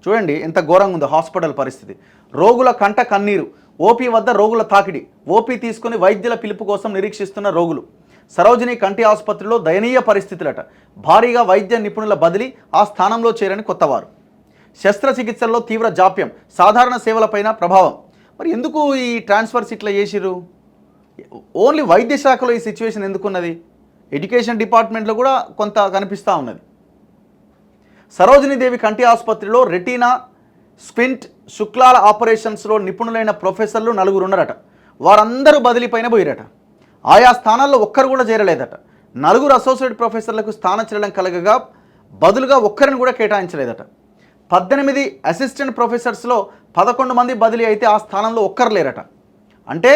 చూడండి ఎంత ఘోరంగా ఉందో హాస్పిటల్ పరిస్థితి. రోగుల కంట కన్నీరు, ఓపీ వద్ద రోగుల తాకిడి, ఓపీ తీసుకుని వైద్యుల పిలుపు కోసం నిరీక్షిస్తున్న రోగులు. సరోజిని కంటి ఆసుపత్రిలో దయనీయ పరిస్థితులట. భారీగా వైద్య నిపుణుల బదిలీ, ఆ స్థానంలో చేరని కొత్తవారు. శస్త్రచికిత్సల్లో తీవ్ర జాప్యం, సాధారణ సేవలపైన ప్రభావం. మరి ఎందుకు ఈ ట్రాన్స్ఫర్స్ ఇట్లా చేసిరు? ఓన్లీ వైద్య శాఖలో ఈ సిచ్యువేషన్ ఎందుకున్నది? ఎడ్యుకేషన్ డిపార్ట్మెంట్లో కూడా కొంత కనిపిస్తూ ఉన్నది. సరోజినీదేవి కంటి ఆసుపత్రిలో రెటీనా, స్క్వింట్, శుక్లాల ఆపరేషన్స్లో నిపుణులైన ప్రొఫెసర్లు 4 ఉన్నారట. వారందరూ బదిలీపైన పోయిరట. ఆయా స్థానాల్లో ఒక్కరు కూడా చేరలేదట. 4 అసోసియేట్ ప్రొఫెసర్లకు స్థానచలనం కలగగా బదులుగా ఒక్కరిని కూడా కేటాయించలేదట. 18 అసిస్టెంట్ ప్రొఫెసర్స్లో 11 మంది బదిలీ అయితే ఆ స్థానంలో ఒక్కరు లేరట. అంటే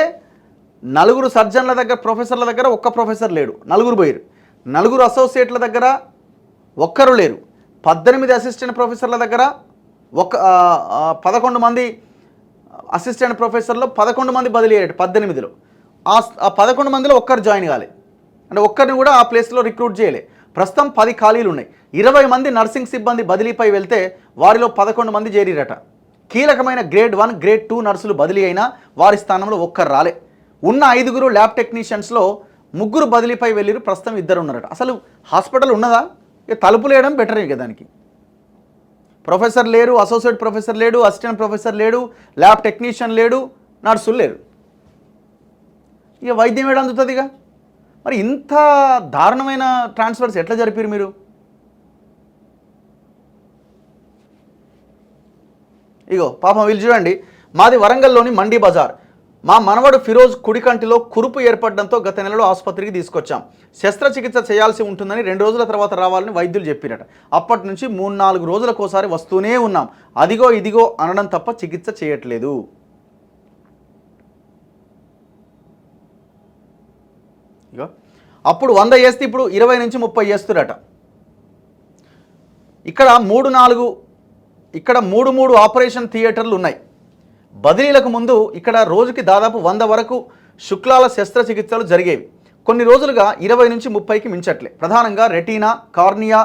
4 సర్జన్ల దగ్గర, ప్రొఫెసర్ల దగ్గర ఒక్క ప్రొఫెసర్ లేడు, 4 పోయారు. 4 అసోసియేట్ల దగ్గర ఒక్కరు లేరు. 18 అసిస్టెంట్ ప్రొఫెసర్ల దగ్గర 11 మంది అసిస్టెంట్ ప్రొఫెసర్లో 11 మంది బదిలీ అయ్యారు 18లో. ఆ 11 మందిలో ఒక్కరు జాయిన్ కాలే, అంటే ఒక్కరిని కూడా ఆ ప్లేస్లో రిక్రూట్ చేయలే. ప్రస్తుతం 10 ఖాళీలు ఉన్నాయి. 20 మంది నర్సింగ్ సిబ్బంది బదిలీపై వెళ్తే వారిలో 11 మంది చేరిరట. కీలకమైన గ్రేడ్ 1, గ్రేడ్ 2 నర్సులు బదిలీ అయినా వారి స్థానంలో ఒక్కరు రాలే. ఉన్న 5 ల్యాబ్ టెక్నీషియన్స్లో 3 బదిలీపై వెళ్ళిరు, ప్రస్తుతం 2 ఉన్నారట. అసలు హాస్పిటల్ ఉన్నదా? ఇక తలుపులు వేయడం బెటర్ ఇక దానికి. ప్రొఫెసర్ లేరు, అసోసియేట్ ప్రొఫెసర్ లేడు, అసిస్టెంట్ ప్రొఫెసర్ లేడు, ల్యాబ్ టెక్నీషియన్ లేడు, నర్సులు లేరు. ఇక వైద్యం ఏడు అందుతుంది ఇక. మరి ఇంత దారుణమైన ట్రాన్స్ఫర్స్ ఎట్లా జరిపారు మీరు? ఇగో పాపం వీళ్ళు చూడండి, మాది వరంగల్లోని మండీ బజార్. మా మనవడు ఫిరోజ్ కుడికంటిలో కురుపు ఏర్పడడంతో గత నెలలో ఆసుపత్రికి తీసుకొచ్చాం. శస్త్రచికిత్స చేయాల్సి ఉంటుందని 2 రోజుల తర్వాత రావాలని వైద్యులు చెప్పిరట. అప్పటి నుంచి 3-4 రోజులకోసారి వస్తూనే ఉన్నాం. అదిగో ఇదిగో అనడం తప్ప చికిత్స చేయట్లేదు. ఇగో అప్పుడు 100 చేస్తే ఇప్పుడు 20 నుంచి 30 చేస్తురట. ఇక్కడ 3 ఆపరేషన్ థియేటర్లు ఉన్నాయి. బదిలీలకు ముందు ఇక్కడ రోజుకి దాదాపు 100 వరకు శుక్లాల శస్త్రచికిత్సలు జరిగేవి. కొన్ని రోజులుగా 20 నుంచి 30కి మించట్లే. ప్రధానంగా రెటీనా, కార్నియా,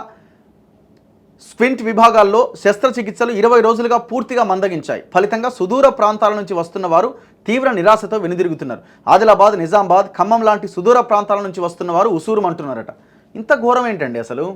స్క్వింట్ విభాగాల్లో శస్త్రచికిత్సలు 20 రోజులుగా పూర్తిగా మందగించాయి. ఫలితంగా సుదూర ప్రాంతాల నుంచి వస్తున్న వారు తీవ్ర నిరాశతో వెనుదిరుగుతున్నారు. ఆదిలాబాద్, నిజామాబాద్, ఖమ్మం లాంటి సుదూర ప్రాంతాల నుంచి వస్తున్న వారు ఉసూరుమంటున్నారట. ఇంత ఘోరం ఏంటండి అసలు?